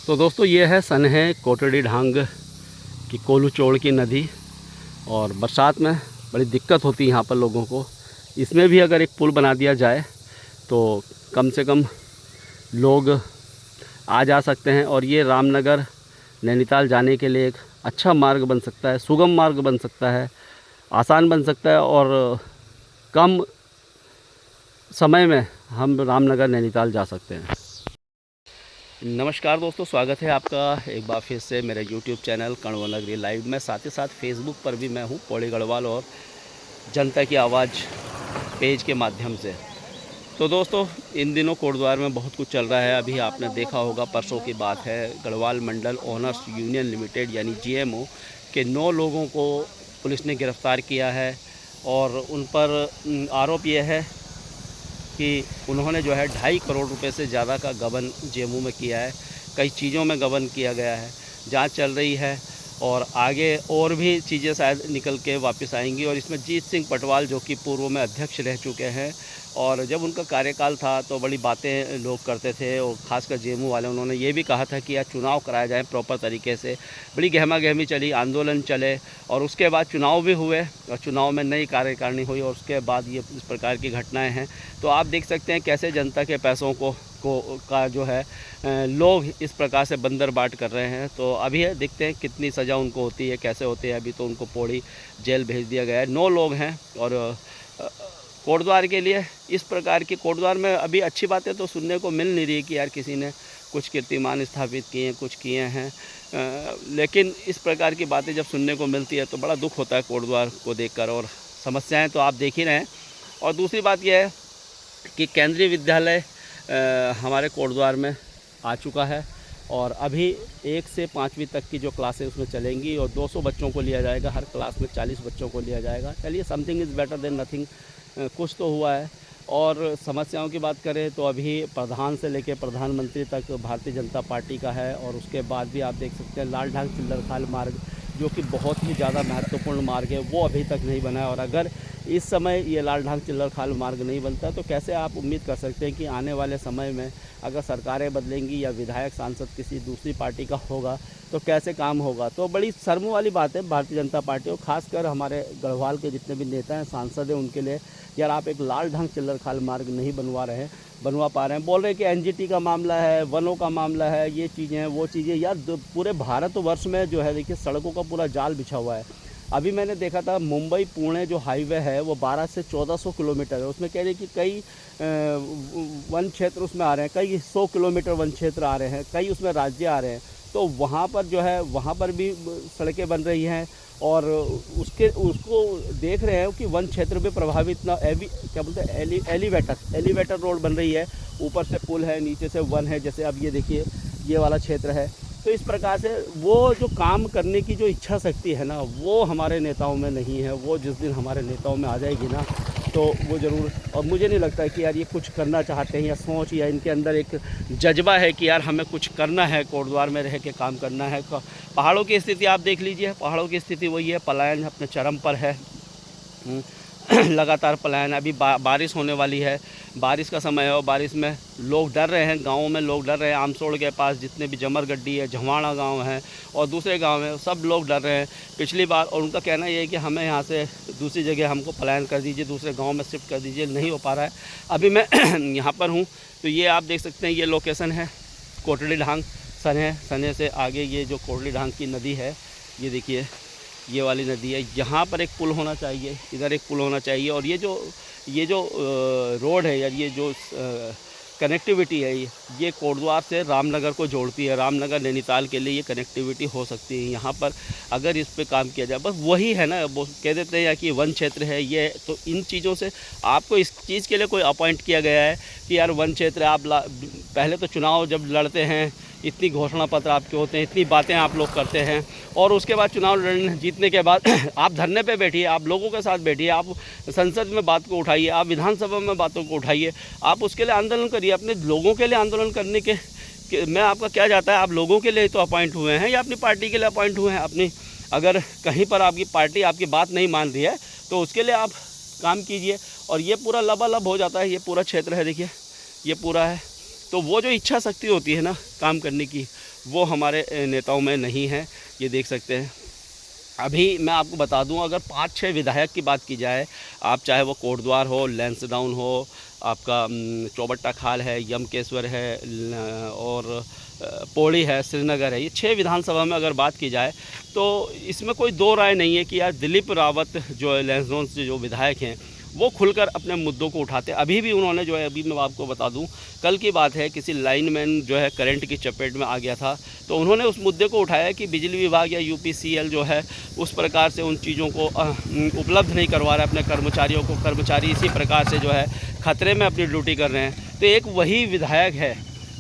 तो दोस्तों ये है सनहे कोटड़ी ढांग की कोलू चौड़ की नदी। और बरसात में बड़ी दिक्कत होती है यहाँ पर लोगों को। इसमें भी अगर एक पुल बना दिया जाए तो कम से कम लोग आ जा सकते हैं और ये रामनगर नैनीताल जाने के लिए एक अच्छा मार्ग बन सकता है, सुगम मार्ग बन सकता है, आसान बन सकता है और कम समय में हम रामनगर नैनीताल जा सकते हैं। नमस्कार दोस्तों, स्वागत है आपका एक बार फिर से मेरे YouTube चैनल कण्व नगरी लाइव में। साथ ही साथ फेसबुक पर भी मैं हूँ, पौड़ी गढ़वाल और जनता की आवाज़ पेज के माध्यम से। तो दोस्तों इन दिनों कोटद्वार में बहुत कुछ चल रहा है। अभी आपने देखा होगा, परसों की बात है, गढ़वाल मंडल ओनर्स यूनियन लिमिटेड यानी GMO के 9 लोगों को पुलिस ने गिरफ़्तार किया है और उन पर आरोप यह है कि उन्होंने जो है 2.5 करोड़ रुपए से ज़्यादा का गबन GMO में किया है। कई चीज़ों में गबन किया गया है, जांच चल रही है और आगे और भी चीज़ें शायद निकल के वापस आएंगी। और इसमें जीत सिंह पटवाल जो कि पूर्व में अध्यक्ष रह चुके हैं और जब उनका कार्यकाल था तो बड़ी बातें लोग करते थे और ख़ासकर GMO वाले, उन्होंने ये भी कहा था कि यार चुनाव कराए जाए प्रॉपर तरीके से। बड़ी गहमा गहमी चली, आंदोलन चले और उसके बाद चुनाव भी हुए और चुनाव में नई कार्यकारिणी हुई और उसके बाद ये इस प्रकार की घटनाएं हैं। तो आप देख सकते हैं कैसे जनता के पैसों का जो है लोग इस प्रकार से बंदर बाट कर रहे हैं। तो अभी देखते हैं कितनी सज़ा उनको होती है, कैसे होती है। अभी तो उनको पौड़ी जेल भेज दिया गया है। 9 लोग हैं और कोटद्वार के लिए इस प्रकार की कोटद्वार में अभी अच्छी बातें तो सुनने को मिल नहीं रही कि यार किसी ने कुछ कीर्तिमान स्थापित किए, कुछ किए हैं, लेकिन इस प्रकार की बातें जब सुनने को मिलती है तो बड़ा दुख होता है कोटद्वार को देखकर। और समस्याएं तो आप देख ही रहे हैं। और दूसरी बात यह है कि केंद्रीय विद्यालय हमारे कोटद्वार में आ चुका है और अभी 1 से 5वीं तक की जो क्लासेस उसमें चलेंगी और 200 बच्चों को लिया जाएगा, हर क्लास में 40 बच्चों को लिया जाएगा। चलिए, something is better than nothing, कुछ तो हुआ है। और समस्याओं की बात करें तो अभी प्रधान से लेकर प्रधानमंत्री तक भारतीय जनता पार्टी का है। और उसके बाद भी आप देख सकते हैं लाल ढांग चिल्लरखाल मार्ग जो कि बहुत ही ज़्यादा महत्वपूर्ण मार्ग है, वो अभी तक नहीं बना है। और अगर इस समय ये लाल ढांग चिल्लरखाल मार्ग नहीं बनता तो कैसे आप उम्मीद कर सकते हैं कि आने वाले समय में अगर सरकारें बदलेंगी या विधायक सांसद किसी दूसरी पार्टी का होगा तो कैसे काम होगा। तो बड़ी शर्म वाली बात है भारतीय जनता पार्टी और ख़ासकर हमारे गढ़वाल के जितने भी नेता हैं, सांसद हैं, उनके लिए यार आप एक लाल ढांग चिल्लरखाल मार्ग नहीं बनवा पा रहे हैं। बोल रहे हैं कि NGT का मामला है, वनों का मामला है, ये चीज़ें हैं, वो चीज़ें। यार पूरे भारतवर्ष में जो है देखिए सड़कों का पूरा जाल बिछा हुआ है। अभी मैंने देखा था मुंबई पुणे जो हाईवे है वो 1200 से 1400 किलोमीटर है। उसमें कह रहे कि कई वन क्षेत्र उसमें आ रहे हैं, कई 100 किलोमीटर वन क्षेत्र आ रहे हैं, कई उसमें राज्य आ रहे हैं। तो वहाँ पर जो है वहाँ पर भी सड़कें बन रही हैं और उसको देख रहे हैं कि वन क्षेत्र भी प्रभावित ना, क्या बोलते हैं, एलिवेटर रोड बन रही है। ऊपर से पुल है, नीचे से वन है। जैसे अब ये देखिए ये वाला क्षेत्र है। तो इस प्रकार से वो जो काम करने की जो इच्छा शक्ति है ना, वो हमारे नेताओं में नहीं है। वो जिस दिन हमारे नेताओं में आ जाएगी ना तो वो ज़रूर। और मुझे नहीं लगता कि यार ये कुछ करना चाहते हैं या सोच या इनके अंदर एक जज्बा है कि यार हमें कुछ करना है, कोटद्वार में रह के काम करना है। पहाड़ों की स्थिति आप देख लीजिए, पहाड़ों की स्थिति वही है, पलायन अपने चरम पर है। लगातार पलायन। अभी बारिश होने वाली है, बारिश का समय है और बारिश में लोग डर रहे हैं, गाँवों में लोग डर रहे हैं। आमसोड़ के पास जितने भी जमरगड्डी है, झवाड़ा गांव है और दूसरे गांव में सब लोग डर रहे हैं पिछली बार। और उनका कहना ये है कि हमें यहाँ से दूसरी जगह हमको पलायन कर दीजिए, दूसरे गाँव में शिफ्ट कर दीजिए। नहीं हो पा रहा है। अभी मैं यहाँ पर हूँ तो ये आप देख सकते हैं, ये लोकेशन है कोटड़ी ढांग सने से आगे ये जो कोटड़ी ढांग की नदी है, ये देखिए ये वाली नदी है। यहाँ पर एक पुल होना चाहिए, इधर एक पुल होना चाहिए। और ये जो रोड है यार, ये जो कनेक्टिविटी है, ये कोटद्वार से रामनगर को जोड़ती है। रामनगर नैनीताल के लिए ये कनेक्टिविटी हो सकती है। यहाँ पर अगर इस पे काम किया जाए, बस वही है ना, वो कह देते हैं या कि वन क्षेत्र है ये। तो इन चीज़ों से आपको इस चीज़ के लिए कोई अपॉइंट किया गया है कि यार वन क्षेत्र आप पहले तो चुनाव जब लड़ते हैं इतनी घोषणा पत्र आपके होते हैं, इतनी बातें आप लोग करते हैं और उसके बाद चुनाव जीतने के बाद आप धरने पे बैठिए, आप लोगों के साथ बैठिए, आप संसद में बात को उठाइए, आप विधानसभा में बातों को उठाइए, आप उसके लिए आंदोलन करिए। अपने लोगों के लिए आंदोलन करने के मैं आपका क्या जाता है, आप लोगों के लिए तो अपॉइंट हुए हैं या अपनी पार्टी के लिए अपॉइंट हुए हैं। अपनी अगर कहीं पर आपकी पार्टी आपकी बात नहीं मान रही है तो उसके लिए आप काम कीजिए। और ये पूरा लबालब हो जाता है, ये पूरा क्षेत्र है, देखिए ये पूरा है तो वो जो इच्छा शक्ति होती है ना काम करने की, वो हमारे नेताओं में नहीं है। ये देख सकते हैं। अभी मैं आपको बता दूं, अगर 5-6 विधायक की बात की जाए, आप चाहे वो कोटद्वार हो, लैंसडाउन हो, आपका चौबट्टा खाल है, यमकेश्वर है और पौड़ी है, श्रीनगर है, ये 6 विधानसभा में अगर बात की जाए तो इसमें कोई दो राय नहीं है कि यार दिलीप रावत जो लैंसडाउन से जो विधायक हैं वो खुलकर अपने मुद्दों को उठाते। अभी भी उन्होंने जो है, अभी मैं आपको बता दूं, कल की बात है, किसी लाइनमैन जो है करंट की चपेट में आ गया था, तो उन्होंने उस मुद्दे को उठाया कि बिजली विभाग या यूपीसीएल जो है उस प्रकार से उन चीज़ों को उपलब्ध नहीं करवा रहा है अपने कर्मचारियों को। कर्मचारी इसी प्रकार से जो है खतरे में अपनी ड्यूटी कर रहे हैं। तो एक वही विधायक है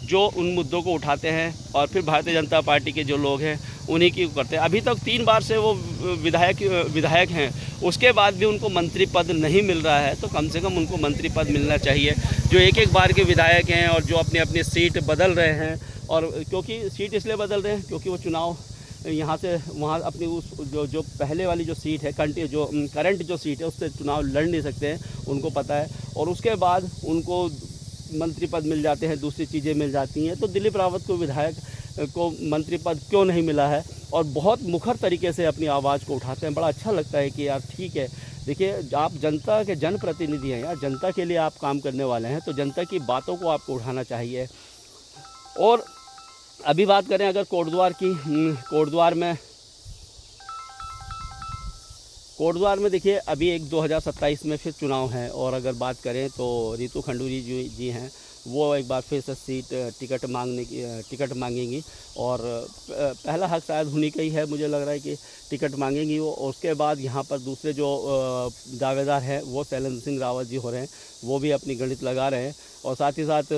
जो उन मुद्दों को उठाते हैं और फिर भारतीय जनता पार्टी के जो लोग हैं उन्हीं की करते हैं। अभी तक 3 बार से वो विधायक हैं, उसके बाद भी उनको मंत्री पद नहीं मिल रहा है। तो कम से कम उनको मंत्री पद मिलना चाहिए। जो एक बार के विधायक हैं और जो अपनी अपनी सीट बदल रहे हैं, और क्योंकि सीट इसलिए बदल रहे हैं क्योंकि वो चुनाव यहाँ से वहाँ अपनी उस जो पहले वाली जो सीट है, करंट जो सीट है, उससे चुनाव लड़ नहीं सकते हैं, उनको पता है। और उसके बाद उनको मंत्री पद मिल जाते हैं, दूसरी चीज़ें मिल जाती हैं। तो दिलीप रावत को विधायक को मंत्री पद क्यों नहीं मिला है, और बहुत मुखर तरीके से अपनी आवाज़ को उठाते हैं। बड़ा अच्छा लगता है कि यार ठीक है, देखिए आप जनता के जनप्रतिनिधि हैं यार, जनता के लिए आप काम करने वाले हैं, तो जनता की बातों को आपको उठाना चाहिए। और अभी बात करें अगर कोटद्वार की, कोटद्वार में देखिए अभी एक 2027 में फिर चुनाव है। और अगर बात करें तो रितु खंडूरी जी हैं, वो एक बार फिर से टिकट मांगेंगी, और पहला हक शायद उन्हीं का ही है, मुझे लग रहा है कि टिकट मांगेंगी वो। उसके बाद यहाँ पर दूसरे जो दावेदार हैं वो शैलेंद्र सिंह रावत जी हो रहे हैं, वो भी अपनी गणित लगा रहे हैं। और साथ ही साथ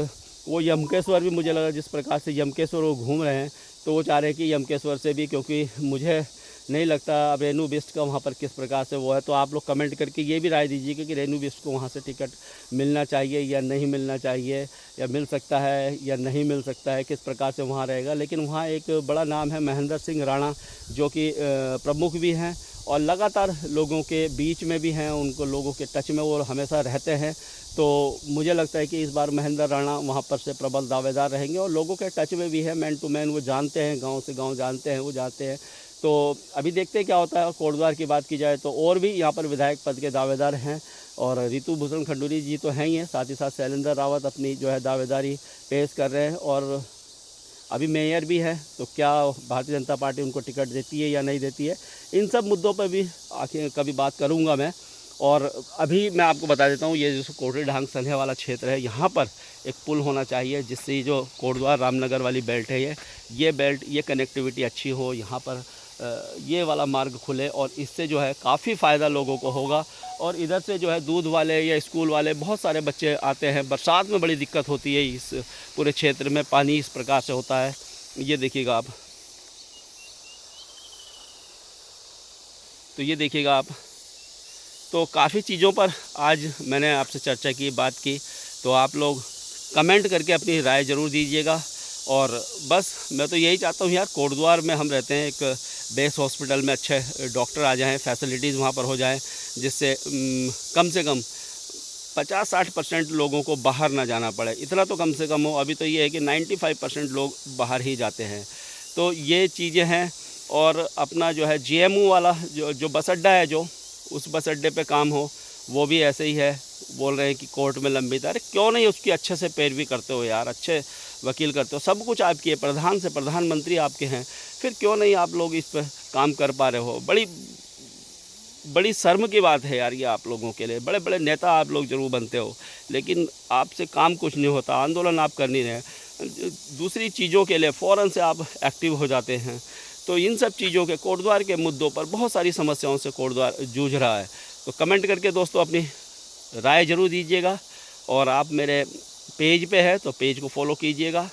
वो यमकेश्वर भी, मुझे लगा जिस प्रकार से यमकेश्वर वो घूम रहे हैं, तो वो चाह रहे हैं कि यमकेश्वर से भी, क्योंकि मुझे नहीं लगता अब रेणु बिष्ट का वहाँ पर किस प्रकार से वो है। तो आप लोग कमेंट करके ये भी राय दीजिएगा कि रेणु बिष्ट को वहाँ से टिकट मिलना चाहिए या नहीं मिलना चाहिए, या मिल सकता है या नहीं मिल सकता है, किस प्रकार से वहाँ रहेगा। लेकिन वहाँ एक बड़ा नाम है महेंद्र सिंह राणा, जो कि प्रमुख भी हैं और लगातार लोगों के बीच में भी हैं, उनको लोगों के टच में वो हमेशा रहते हैं। तो मुझे लगता है कि इस बार महेंद्र राणा वहाँ पर से प्रबल दावेदार रहेंगे, और लोगों के टच में भी है, मैन टू मैन वो जानते हैं, गांव से गांव जानते हैं, वो जाते हैं। तो अभी देखते हैं क्या होता है। कोटद्वार की बात की जाए तो और भी यहाँ पर विधायक पद के दावेदार हैं, और रितु भूषण खंडूरी जी तो हैं ही हैं, साथ ही साथ शैलेंद्र रावत अपनी जो है दावेदारी पेश कर रहे हैं, और अभी मेयर भी है। तो क्या भारतीय जनता पार्टी उनको टिकट देती है या नहीं देती है, इन सब मुद्दों पर भी आखिर कभी बात करूँगा मैं। और अभी मैं आपको बता देता हूँ, ये जो कोटरी ढांग सन्हे वाला क्षेत्र है, यहाँ पर एक पुल होना चाहिए, जिससे जो कोटद्वार रामनगर वाली बेल्ट है, ये कनेक्टिविटी अच्छी हो, यहाँ पर ये वाला मार्ग खुले, और इससे जो है काफ़ी फ़ायदा लोगों को होगा। और इधर से जो है दूध वाले या स्कूल वाले बहुत सारे बच्चे आते हैं, बरसात में बड़ी दिक्कत होती है, इस पूरे क्षेत्र में पानी इस प्रकार से होता है। ये देखिएगा आप, तो ये देखिएगा आप। तो काफ़ी चीज़ों पर आज मैंने आपसे चर्चा की, बात की। तो आप लोग कमेंट करके अपनी राय ज़रूर दीजिएगा। और बस मैं तो यही चाहता हूँ यार, कोटद्वार में हम रहते हैं, एक बेस हॉस्पिटल में अच्छे डॉक्टर आ जाएं, फैसिलिटीज़ वहाँ पर हो जाएं, जिससे कम से कम 50-60% लोगों को बाहर ना जाना पड़े, इतना तो कम से कम हो। अभी तो ये है कि 95% लोग बाहर ही जाते हैं। तो ये चीज़ें हैं। और अपना जो है GMO वाला जो बस अड्डा है, जो उस बस अड्डे पे काम हो, वो भी ऐसे ही है। बोल रहे हैं कि कोर्ट में लंबित। अरे क्यों नहीं उसकी अच्छे से पैरवी करते हो यार, अच्छे वकील करते हो, सब कुछ आपकी है, प्रधान से प्रधानमंत्री आपके हैं, फिर क्यों नहीं आप लोग इस पर काम कर पा रहे हो। बड़ी शर्म की बात है यार ये आप लोगों के लिए। बड़े बड़े नेता आप लोग जरूर बनते हो, लेकिन आपसे काम कुछ नहीं होता, आंदोलन आप कर नहीं रहे, दूसरी चीज़ों के लिए फ़ौरन से आप एक्टिव हो जाते हैं। तो इन सब चीज़ों के, कोटद्वार के मुद्दों पर बहुत सारी समस्याओं से कोटद्वार जूझ रहा है। तो कमेंट करके दोस्तों अपनी राय ज़रूर दीजिएगा। और आप मेरे पेज पे है तो पेज को फॉलो कीजिएगा,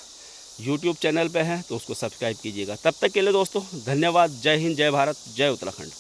यूट्यूब चैनल पे है तो उसको सब्सक्राइब कीजिएगा। तब तक के लिए दोस्तों धन्यवाद। जय हिंद, जय भारत, जय उत्तराखंड।